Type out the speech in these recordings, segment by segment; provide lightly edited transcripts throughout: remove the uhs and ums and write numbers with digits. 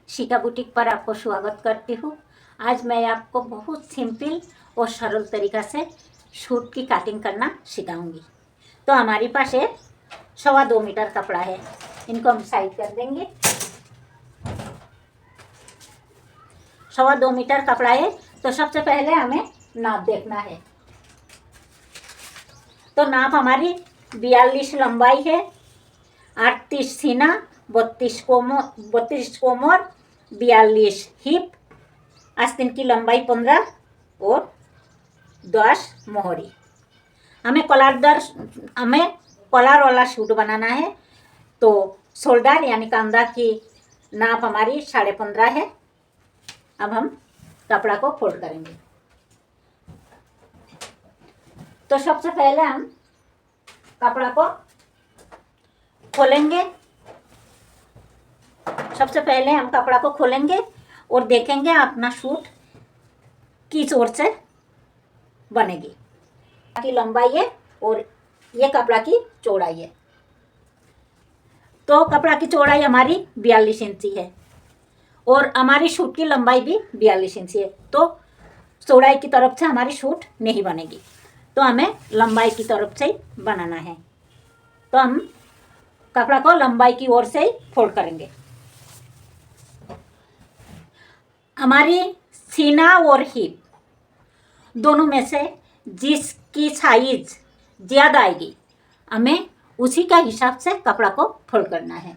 शिका बुटीक पर आपको स्वागत करती हूँ। आज मैं आपको बहुत सिंपल और सरल तरीका से सूट की कटिंग करना सिखाऊंगी। तो हमारे पास है 2.25 मीटर कपड़ा है। इनको हम साइड कर देंगे। 2.25 मीटर कपड़ा है तो सबसे पहले हमें नाप देखना है। तो नाप हमारी 42 लंबाई है, 38 सीना, 32 कोमर, 42 हिप, आस्तीन की लंबाई 15 और 10 मोहरी। हमें कॉलर वाला सूट बनाना है। तो शोल्डर यानी कंधा की नाप हमारी 15.5 है। अब हम कपड़ा को फोल्ड करेंगे। तो सबसे पहले हम कपड़ा को खोलेंगे। और देखेंगे अपना सूट किस ओर से बनेगी। की लंबाई है और ये कपड़ा की चौड़ाई है। तो कपड़ा की चौड़ाई हमारी 42 इंची है और हमारी सूट की लंबाई भी 42 इंची है। तो चौड़ाई की तरफ से हमारी सूट नहीं बनेगी, तो हमें लंबाई की तरफ से ही बनाना है। तो हम कपड़ा को लंबाई की ओर से ही फोल्ड करेंगे। हमारी सीना और हिप दोनों में से जिसकी साइज ज़्यादा आएगी हमें उसी का हिसाब से कपड़ा को फोल्ड करना है।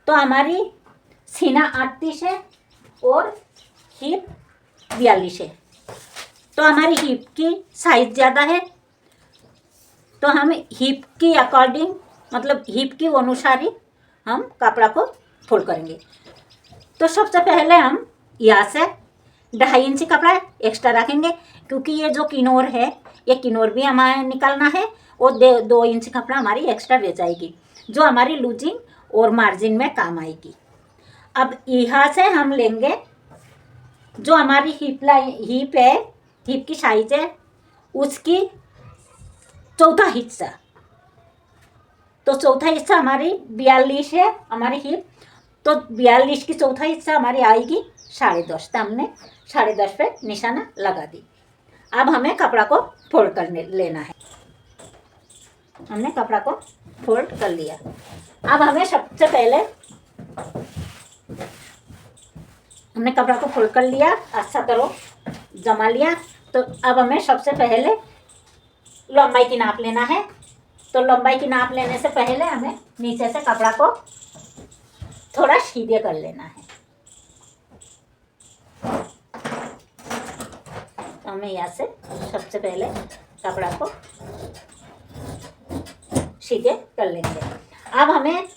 तो हमारी सीना 38 है और हिप 42 है। तो हमारी हिप की साइज ज़्यादा है, तो हम हिप की अकॉर्डिंग मतलब हिप के अनुसार ही हम कपड़ा को फोल्ड करेंगे। तो सबसे पहले हम यहाँ से 2.5 इंच कपड़ा एक्स्ट्रा रखेंगे, क्योंकि ये जो किनोर है ये किनोर भी हमें निकालना है और 2 इंच कपड़ा हमारी एक्स्ट्रा रह जाएगी, जो हमारी लूजिंग और मार्जिन में काम आएगी। अब यहाँ से हम लेंगे जो हमारी हिप है, हिप की साइज है उसकी चौथा हिस्सा। तो चौथा हिस्सा हमारी 42 है हमारी हिप, तो 42 की चौथा हिस्सा हमारी आएगी 10.5। तो हमने 10.5 पे निशाना लगा दी। अब हमें कपड़ा को फोल्ड करने लेना है। हमने कपड़ा को फोल्ड कर लिया। अब हमें सबसे पहले हमने कपड़ा को फोल्ड कर लिया, अच्छा करो जमा लिया। तो अब हमें सबसे पहले लंबाई की नाप लेना है। तो लंबाई की नाप लेने से पहले हमें नीचे से कपड़ा को थोड़ा सीधे कर लेना है। तो हमें यहाँ से सबसे पहले कपड़ा को सीधे कर लेंगे। अब हमें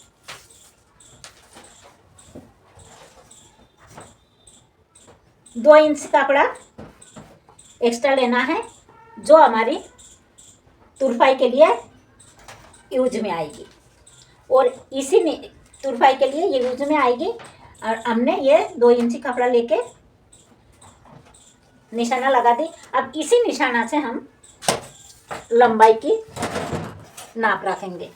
दो इंच कपड़ा एक्स्ट्रा लेना है, जो हमारी तुरपाई के लिए यूज में आएगी। और इसी तुरपाई के लिए ये यूज में आएगी। और हमने ये 2 इंच कपड़ा लेके निशाना लगा दी। अब इसी निशाना से हम लंबाई की नाप रखेंगे।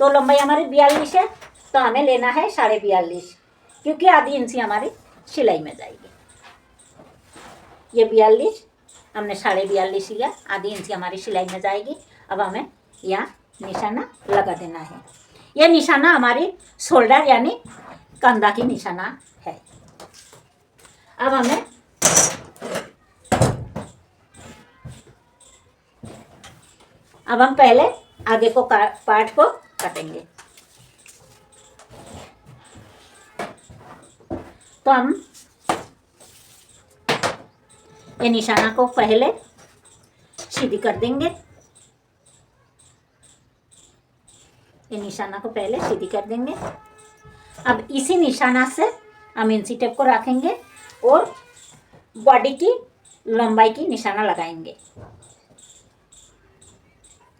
तो लंबाई हमारी 42 है, तो हमें लेना है 42.5, क्योंकि आधी इंची हमारी सिलाई में जाएगी। ये 42 हमने 42.5 लिया, आधी इंची हमारी सिलाई में जाएगी। अब हमें यहाँ निशाना लगा देना है। यह निशाना हमारी शोल्डर यानी कंधा की निशाना है। अब हम पहले आगे को पार्ट को काटेंगे। तो हम ये निशाना को पहले सीधी कर देंगे। ये निशाना को पहले सीधी कर देंगे। अब इसी निशाना से हम इंची टेप को रखेंगे और बॉडी की लंबाई की निशाना लगाएंगे।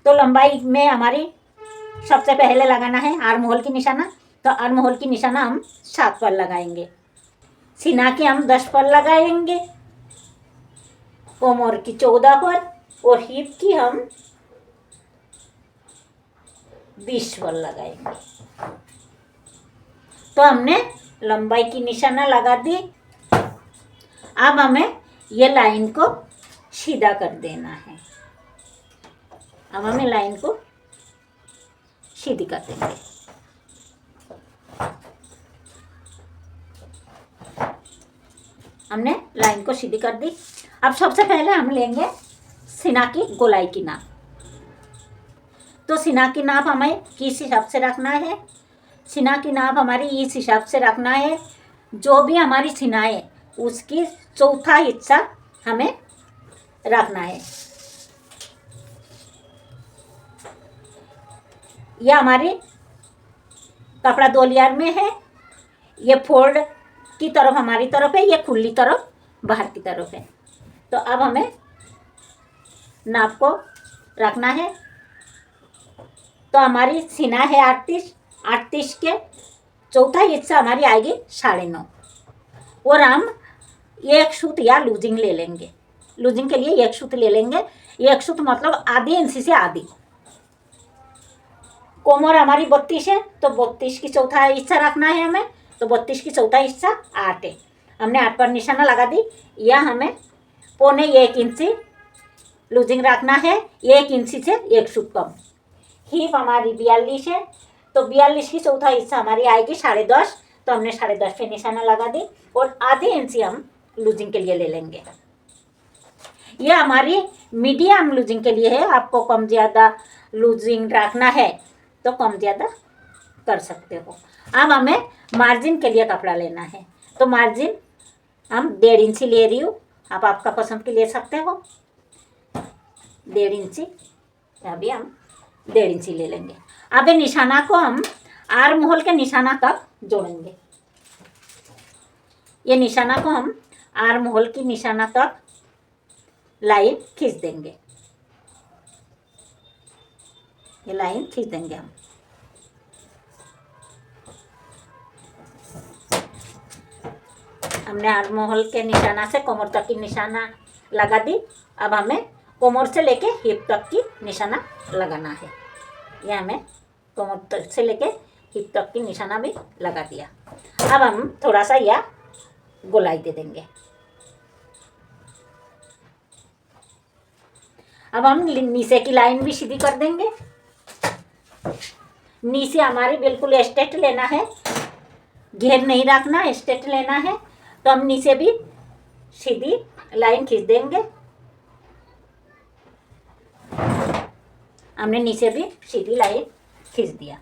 तो लंबाई में हमारी सबसे पहले लगाना है आर्म होल की निशाना। तो आर्म होल की निशाना हम 7 पर लगाएंगे। सीना की हम 10 पर लगाएंगे, कोमर की 14 पर और हिप की हम 20 पर लगाएंगे। तो हमने लंबाई की निशाना लगा दी। अब हमें ये लाइन को सीधा कर देना है। अब हमें लाइन को सीधी कर देंगे। हमने लाइन को सीधी कर दी। अब सबसे पहले हम लेंगे सीना की गोलाई की नाप। तो सीना की नाप हमें किस हिसाब से रखना है? सीना की नाप हमारी इस हिसाब से रखना है, जो भी हमारी सीना है उसकी चौथा हिस्सा हमें रखना है। यह हमारी कपड़ा 2 लेयर में है। ये फोल्ड की तरफ हमारी तरफ है, ये खुली तरफ बाहर की तरफ है। तो अब हमें नाप को रखना है। तो हमारी सीना है 38 के चौथा हिस्सा हमारी आएगी 9.5 और हम एक सूत या लूजिंग ले लेंगे। लूजिंग के लिए एक सूत ले लेंगे। एक सूत मतलब आधी इंची से आधी। कोमर हमारी 32 है, तो 32 की चौथा हिस्सा रखना है हमें। तो 32 की चौथा हिस्सा 8 है। हमने 8 पर निशाना लगा दी। या हमें 1.25 इंची लूजिंग रखना है, 1 इंची से एक सूत कम। हिप हमारी 42 है, तो 42 की चौथा हिस्सा हमारी आएगी 10.5। तो हमने 10.5 पे निशाना लगा दी और आधी इंची हम लूजिंग के लिए ले लेंगे। यह हमारी मीडियम लूजिंग के लिए है। आपको कम ज़्यादा लूजिंग रखना है तो कम ज़्यादा कर सकते हो। अब हमें मार्जिन के लिए कपड़ा लेना है। तो मार्जिन हम 1.5 इंची ले रही हूँ। आप आपका पसंद की ले सकते हो। 1.5 इंची, अभी हम 1.5 इंची ले लेंगे। अब निशाना को हम आर्म होल के निशाना तक जोड़ेंगे। ये निशाना को हम आर्म होल की निशाना तक लाइन खींच देंगे। ये लाइन खींच देंगे हम। हमने आर्म होल के निशाना से कमर तक की निशाना लगा दी। अब हमें कमर से लेके हिप तक की निशाना लगाना है। ये हमें कमर तक से लेके हिप तक की निशाना भी लगा दिया। अब हम थोड़ा सा यह गोलाई दे देंगे। अब हम नीचे की लाइन भी सीधी कर देंगे। नीचे हमारी बिल्कुल स्ट्रेट लेना है, घेर नहीं रखना, स्ट्रेट लेना है। तो हम नीचे भी सीधी लाइन खींच देंगे। हमने नीचे भी सीधी लाइन खींच दिया।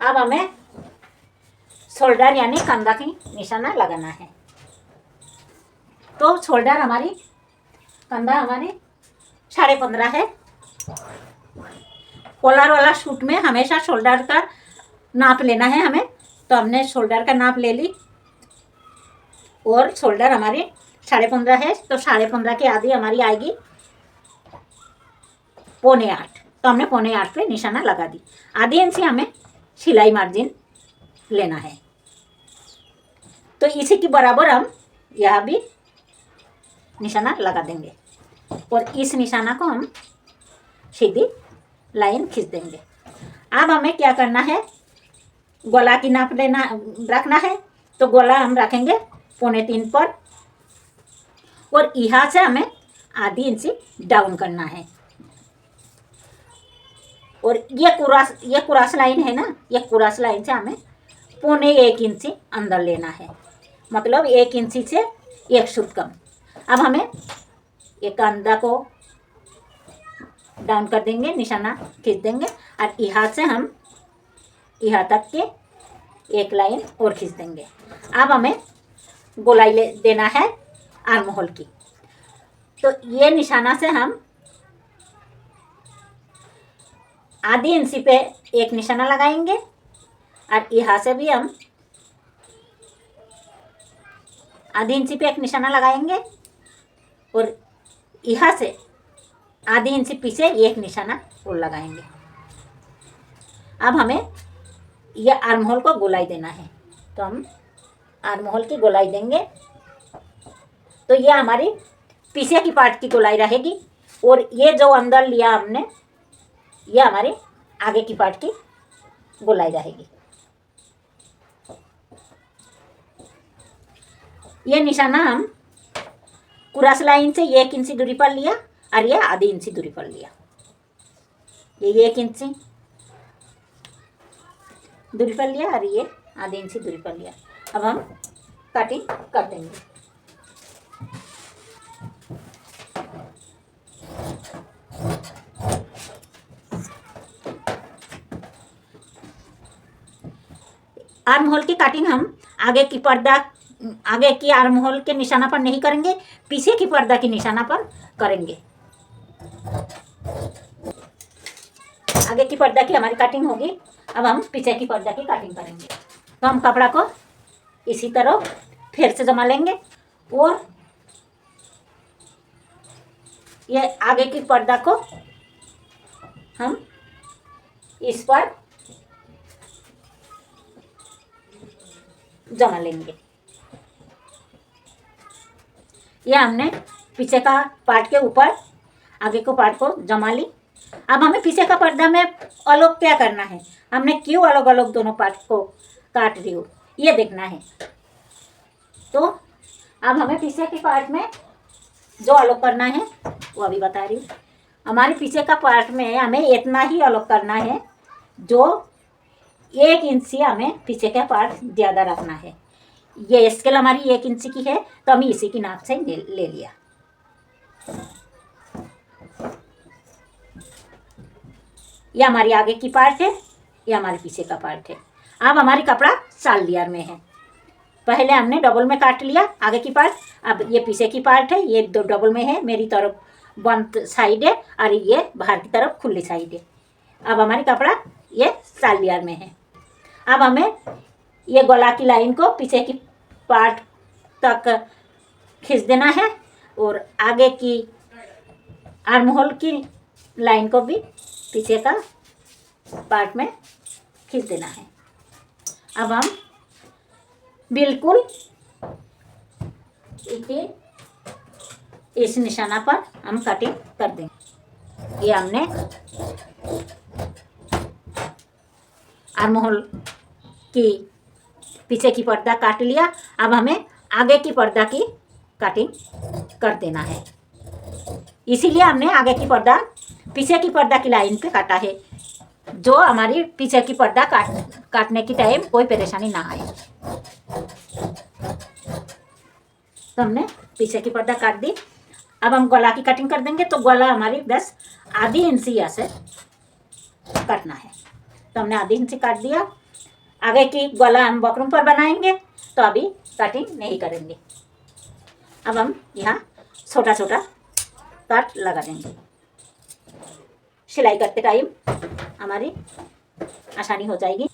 अब हमें शोल्डर यानी कंधा की निशाना लगाना है। तो शोल्डर हमारी, कंधा हमारी 15.5 है। कॉलर वाला सूट में हमेशा शोल्डर का नाप लेना है हमें। तो हमने शोल्डर का नाप ले ली और शोल्डर हमारी 15.5 है। तो 15.5 की आधी हमारी आएगी 7.25। तो हमने 7.25 पे निशाना लगा दी। आधी इंची हमें सिलाई मार्जिन लेना है। तो इसी के बराबर हम यह भी निशाना लगा देंगे और इस निशाना को हम सीधी लाइन खींच देंगे। अब हमें क्या करना है, गला की नाप लेना रखना है। तो गला हम रखेंगे 3.25 पर और यहाँ से हमें आधी इंची डाउन करना है। और ये क्रॉस लाइन है ना, ये क्रॉस लाइन से हमें 1.25 इंची अंदर लेना है, मतलब 1 इंची से एक सूत कम। अब हमें ये कंधा को डाउन कर देंगे, निशाना खींच देंगे और यहाँ से हम यहाँ तक के एक लाइन और खींच देंगे। अब हमें गोलाई देना है आर्म होल की। तो ये निशाना से हम आधी इंची पे एक निशाना लगाएंगे और यहाँ से भी हम आधी इंची पे एक निशाना लगाएंगे और यहाँ से आधी इंची पीछे एक निशाना और लगाएंगे। अब हमें यह आर्म होल को गोलाई देना है। तो हम आर्म होल की गोलाई देंगे। तो यह हमारी पीछे की पार्ट की गोलाई रहेगी और ये जो अंदर लिया हमने ये हमारी आगे की पार्ट की गोलाई रहेगी। ये निशाना हम क्रॉस लाइन से 1 इंची दूरी पर लिया और ये आधी इंची दूरी पर लिया। ये 1 इंची दूरी पर लिया और ये आधी इंची दूरी पर लिया। अब हम कटिंग कर देंगे। आर्म होल की कटिंग हम आगे की आर्म होल के निशाना पर नहीं करेंगे, पीछे की पर्दा की निशाना पर करेंगे। आगे की पर्दा की हमारी कटिंग होगी, अब हम पीछे की पर्दा की कटिंग करेंगे। तो हम कपड़ा को इसी तरह फिर से जमा लेंगे और ये आगे की पर्दा को हम इस पर जमा लेंगे। ये हमने पीछे का पार्ट के ऊपर आगे को पार्ट को जमा ली। अब हमें पीछे का पर्दा में अलग क्या करना है, हमने क्यों अलग अलग दोनों पार्ट को काट रही हूँ ये देखना है। तो अब हमें पीछे के पार्ट में जो अलग करना है वो अभी बता रही हूँ। हमारे पीछे का पार्ट में हमें इतना ही अलग करना है, जो 1 इंची हमें पीछे का पार्ट ज़्यादा रखना है। ये स्केल हमारी 1 इंची की है तो हम इसी की नाप से ले लिया। ये हमारी आगे की पार्ट है, ये हमारे पीछे का पार्ट है। अब हमारी कपड़ा 4 लेयर में है। पहले हमने डबल में काट लिया आगे की पार्ट, अब ये पीछे की पार्ट है, ये 2 डबल में है, मेरी तरफ बंद साइड है और ये बाहर की तरफ खुली साइड है। अब हमारी कपड़ा ये 4 लेयर में है। अब हमें ये गला की लाइन को पीछे की पार्ट तक खींच देना है और आगे की आर्म होल की लाइन को भी पीछे का पार्ट में खींच देना है। अब हम बिल्कुल इस निशाना पर हम कटिंग कर देंगे। ये हमने आर्म होल की पीछे की पर्दा काट लिया। अब हमें आगे की पर्दा की कटिंग कर देना है। इसीलिए हमने आगे की पर्दा पीछे की पर्दा की लाइन पे काटा है, जो हमारी पीछे की पर्दा काटने की टाइम कोई परेशानी ना आए। तो हमने पीछे की पर्दा काट दी। अब हम गला की कटिंग कर देंगे। तो गला हमारी बस आधी इंची यहाँ से काटना है, तो हमने आधी इंची काट दिया। आगे की गला हम बकरम पर बनाएंगे तो अभी कटिंग नहीं करेंगे। अब हम यहाँ छोटा छोटा काट लगा देंगे। सिलाई करते टाइम हमारी आसानी हो जाएगी।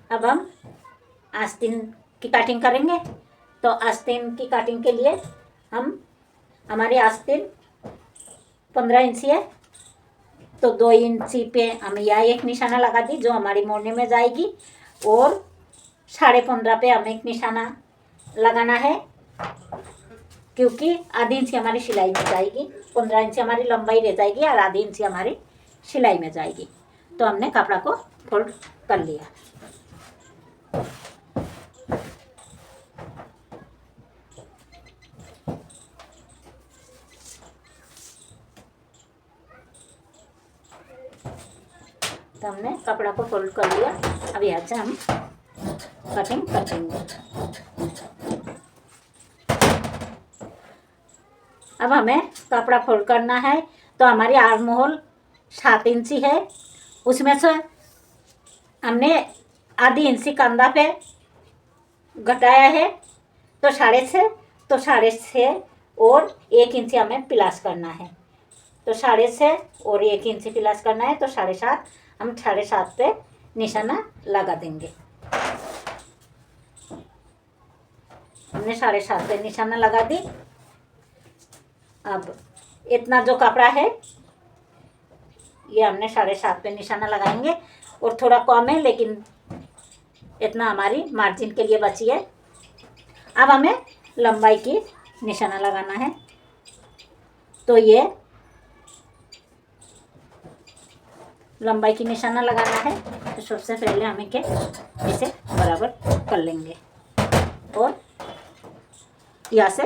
अब हम आस्तीन की कटिंग करेंगे। तो आस्तीन की कटिंग के लिए हमारी आस्तीन 15 इंची है, तो 2 इंची पे हम यहाँ एक निशाना लगा दी जो हमारी मोड़ने में जाएगी, और 15.5 पे हमें एक निशाना लगाना है, क्योंकि आधी इंची हमारी सिलाई में जाएगी। 15 इंची हमारी लंबाई रह जाएगी और आधी इंची हमारी सिलाई में जाएगी। तो हमने कपड़ा को फोल्ड कर लिया। तो हमने कपड़ा को फोल्ड कर लिया। अब यहाँ से हम कटिंग कर देंगे। अब हमें कपड़ा फोल्ड करना है। तो हमारी आर्म होल 7 इंची है, उसमें से हमने आधी इंची कंधा पे घटाया है, तो 6.5, तो 6.5 और 1 इंची हमें प्लस करना है। तो 6.5 और 1 इंची प्लस करना है, तो 7.5। हम 7.5 पे निशाना लगा देंगे। हमने 7.5 पे निशाना लगा दी। अब इतना जो कपड़ा है ये हमने 7.5 पे निशाना लगाएंगे, और थोड़ा कम है लेकिन इतना हमारी मार्जिन के लिए बची है। अब हमें लंबाई की निशाना लगाना है। तो ये लंबाई की निशाना लगाना है तो सबसे पहले हमें क्या इसे बराबर कर लेंगे और यहाँ से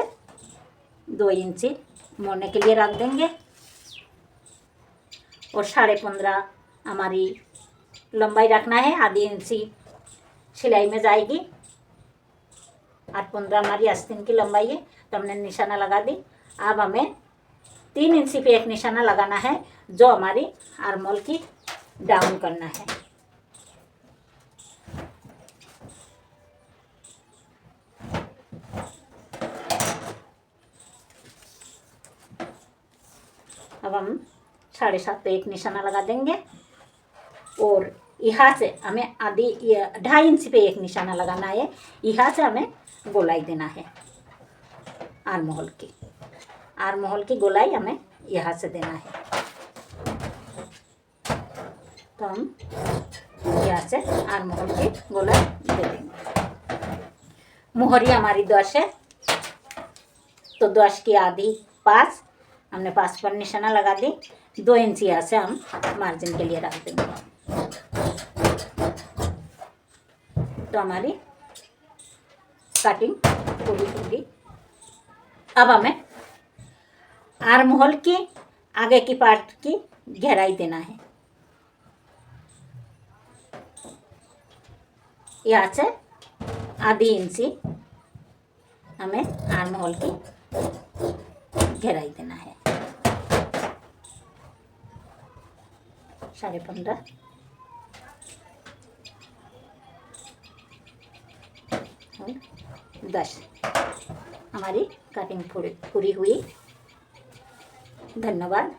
2 इंची मोड़ने के लिए रख देंगे और 15.5 हमारी लंबाई रखना है, आधी इंची सिलाई में जाएगी। 8.15 हमारी आस्तीन की लंबाई है तो हमने निशाना लगा दी। अब हमें 3 इंची पे एक निशाना लगाना है जो हमारी आर्मोल की डाउन करना है। अब हम 7.5 पे एक निशाना लगा देंगे और यहाँ से हमें आधी 2.5 इंच पे एक निशाना लगाना है। यहाँ से हमें गोलाई देना है आर्म होल की गोलाई हमें यहाँ से देना है। तो हम यहाँ से आर्म होल की गोलाई दे देंगे। मोहरी हमारी 10 है तो 10 की आधी 5, हमने 5 पर निशाना लगा दी। 2 इंच यहाँ से हम मार्जिन के लिए रख देंगे। तो हमारी कटिंग पूरी होगी। अब हमें आर्म होल की आगे की पार्ट की गहराई देना है। यहाँ से आधी इंची हमें आर्म होल की गहराई देना है। 15.5 और 10 हमारी कटिंग पूरी हुई। धन्यवाद।